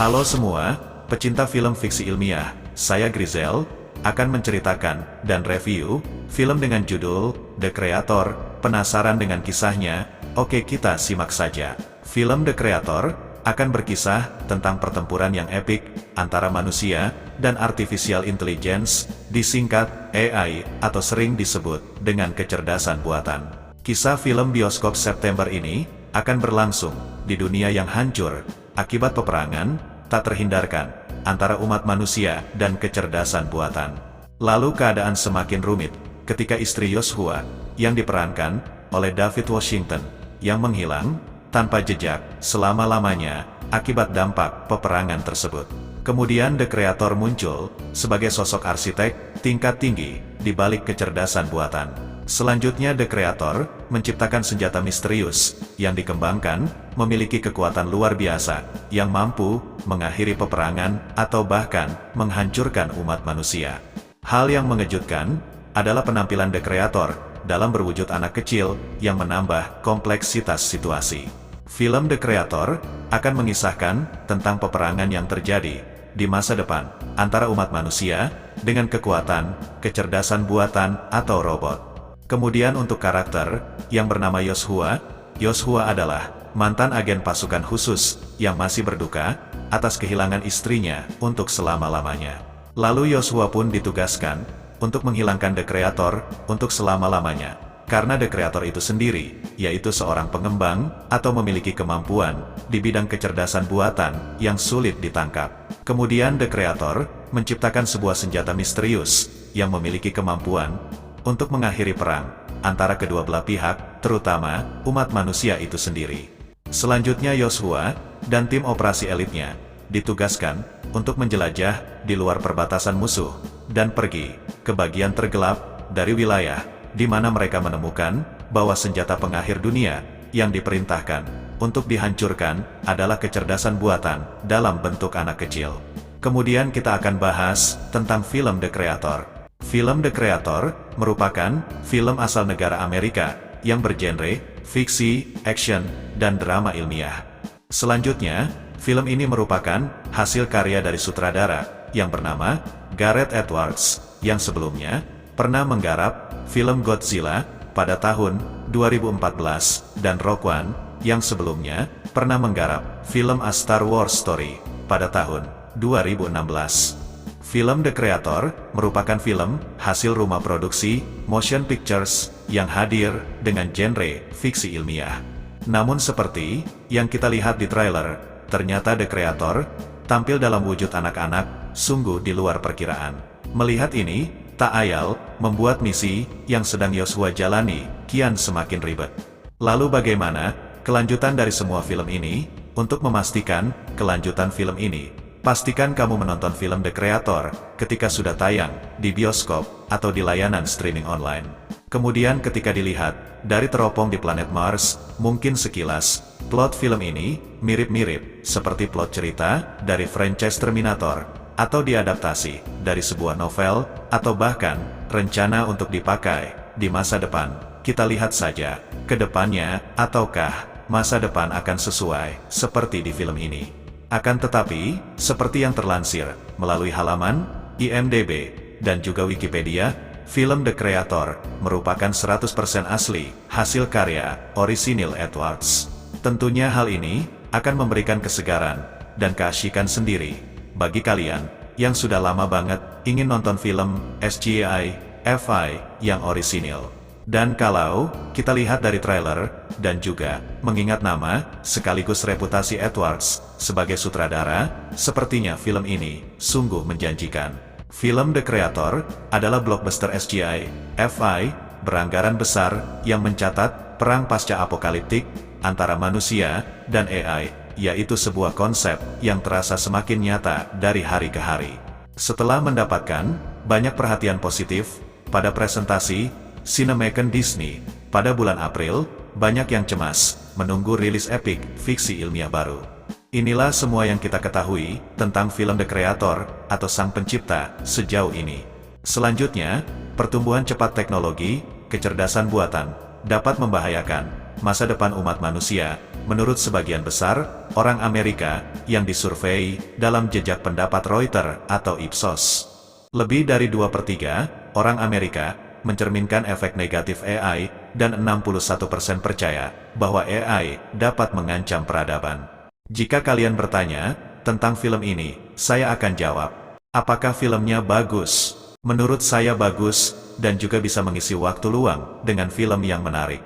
Halo semua, pecinta film fiksi ilmiah, saya Grizel, akan menceritakan dan review film dengan judul The Creator. Penasaran dengan kisahnya? Oke, kita simak saja. Film The Creator akan berkisah tentang pertempuran yang epik antara manusia dan artificial intelligence, disingkat AI atau sering disebut dengan kecerdasan buatan. Kisah film bioskop September ini akan berlangsung di dunia yang hancur akibat peperangan tak terhindarkan antara umat manusia dan kecerdasan buatan. Lalu keadaan semakin rumit ketika istri Yoshua yang diperankan oleh David Washington yang menghilang tanpa jejak selama-lamanya akibat dampak peperangan tersebut. Kemudian The Creator muncul sebagai sosok arsitek tingkat tinggi di balik kecerdasan buatan. Selanjutnya The Creator menciptakan senjata misterius yang dikembangkan memiliki kekuatan luar biasa yang mampu mengakhiri peperangan atau bahkan menghancurkan umat manusia. Hal yang mengejutkan adalah penampilan The Creator dalam berwujud anak kecil yang menambah kompleksitas situasi. Film The Creator akan mengisahkan tentang peperangan yang terjadi di masa depan antara umat manusia dengan kekuatan, kecerdasan buatan atau robot. Kemudian untuk karakter yang bernama Yoshua, Yoshua adalah mantan agen pasukan khusus yang masih berduka atas kehilangan istrinya untuk selama-lamanya. Lalu Yoshua pun ditugaskan untuk menghilangkan The Creator untuk selama-lamanya, karena The Creator itu sendiri, yaitu seorang pengembang atau memiliki kemampuan di bidang kecerdasan buatan yang sulit ditangkap. Kemudian The Creator menciptakan sebuah senjata misterius yang memiliki kemampuan untuk mengakhiri perang antara kedua belah pihak, terutama umat manusia itu sendiri. Selanjutnya Yoshua dan tim operasi elitnya ditugaskan untuk menjelajah di luar perbatasan musuh dan pergi ke bagian tergelap dari wilayah di mana mereka menemukan bahwa senjata pengakhir dunia yang diperintahkan untuk dihancurkan adalah kecerdasan buatan dalam bentuk anak kecil. Kemudian kita akan bahas tentang film The Creator. Film The Creator merupakan film asal negara Amerika yang bergenre fiksi, action, dan drama ilmiah. Selanjutnya, film ini merupakan hasil karya dari sutradara yang bernama Gareth Edwards, yang sebelumnya pernah menggarap film Godzilla pada tahun 2014 dan Rogue One yang sebelumnya pernah menggarap film A Star Wars Story pada tahun 2016. Film The Creator merupakan film hasil rumah produksi Motion Pictures yang hadir dengan genre fiksi ilmiah. Namun seperti yang kita lihat di trailer, ternyata The Creator tampil dalam wujud anak-anak sungguh di luar perkiraan. Melihat ini, tak ayal membuat misi yang sedang Yoshua jalani kian semakin ribet. Lalu bagaimana kelanjutan dari semua film ini? Untuk memastikan kelanjutan film ini, pastikan kamu menonton film The Creator ketika sudah tayang di bioskop atau di layanan streaming online. Kemudian ketika dilihat dari teropong di planet Mars, mungkin sekilas, plot film ini mirip-mirip seperti plot cerita dari franchise Terminator, atau diadaptasi dari sebuah novel, atau bahkan rencana untuk dipakai di masa depan. Kita lihat saja ke depannya, ataukah masa depan akan sesuai seperti di film ini. Akan tetapi, seperti yang terlansir melalui halaman IMDb dan juga Wikipedia, film The Creator merupakan 100% asli, hasil karya orisinil Edwards. Tentunya hal ini akan memberikan kesegaran dan keasyikan sendiri bagi kalian yang sudah lama banget ingin nonton film sci-fi yang orisinil. Dan kalau kita lihat dari trailer, dan juga mengingat nama sekaligus reputasi Edwards sebagai sutradara, sepertinya film ini sungguh menjanjikan. Film The Creator adalah blockbuster sci-fi beranggaran besar yang mencatat perang pasca apokaliptik antara manusia dan AI, yaitu sebuah konsep yang terasa semakin nyata dari hari ke hari. Setelah mendapatkan banyak perhatian positif pada presentasi Cinemacan Disney pada bulan April, banyak yang cemas menunggu rilis epik fiksi ilmiah baru. Inilah semua yang kita ketahui tentang film The Creator atau Sang Pencipta sejauh ini. Selanjutnya, pertumbuhan cepat teknologi, kecerdasan buatan, dapat membahayakan masa depan umat manusia. Menurut sebagian besar orang Amerika yang disurvei dalam jejak pendapat Reuters atau Ipsos. Lebih dari 2/3 orang Amerika mencerminkan efek negatif AI dan 61% percaya bahwa AI dapat mengancam peradaban. Jika kalian bertanya tentang film ini, saya akan jawab, apakah filmnya bagus? Menurut saya bagus, dan juga bisa mengisi waktu luang dengan film yang menarik.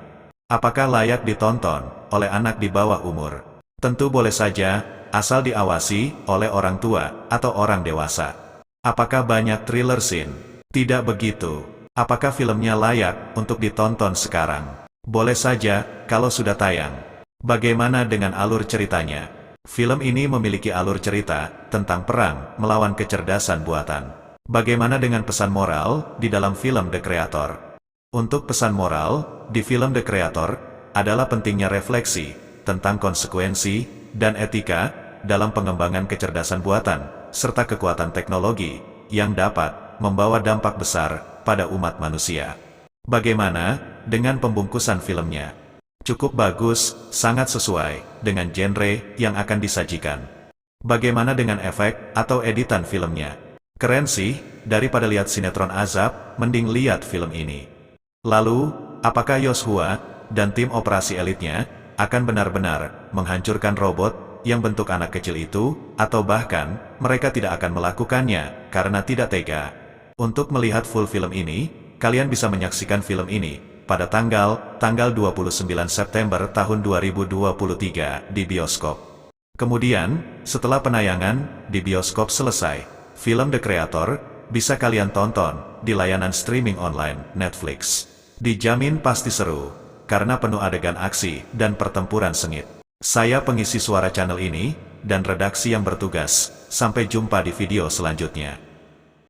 Apakah layak ditonton oleh anak di bawah umur? Tentu boleh saja, asal diawasi oleh orang tua atau orang dewasa. Apakah banyak thriller scene? Tidak begitu. Apakah filmnya layak untuk ditonton sekarang? Boleh saja, kalau sudah tayang. Bagaimana dengan alur ceritanya? Film ini memiliki alur cerita tentang perang melawan kecerdasan buatan. Bagaimana dengan pesan moral di dalam film The Creator? Untuk pesan moral di film The Creator adalah pentingnya refleksi tentang konsekuensi dan etika dalam pengembangan kecerdasan buatan, serta kekuatan teknologi yang dapat membawa dampak besar pada umat manusia. Bagaimana dengan pembungkusan filmnya? Cukup bagus, sangat sesuai dengan genre yang akan disajikan. Bagaimana dengan efek atau editan filmnya? Keren sih, daripada lihat sinetron azab, mending lihat film ini. Lalu, apakah Yoshua dan tim operasi elitnya akan benar-benar menghancurkan robot yang bentuk anak kecil itu, atau bahkan mereka tidak akan melakukannya karena tidak tega? Untuk melihat full film ini, kalian bisa menyaksikan film ini pada tanggal 29 September tahun 2023 di bioskop. Kemudian, setelah penayangan di bioskop selesai, film The Creator bisa kalian tonton di layanan streaming online Netflix. Dijamin pasti seru, karena penuh adegan aksi dan pertempuran sengit. Saya pengisi suara channel ini, dan redaksi yang bertugas. Sampai jumpa di video selanjutnya.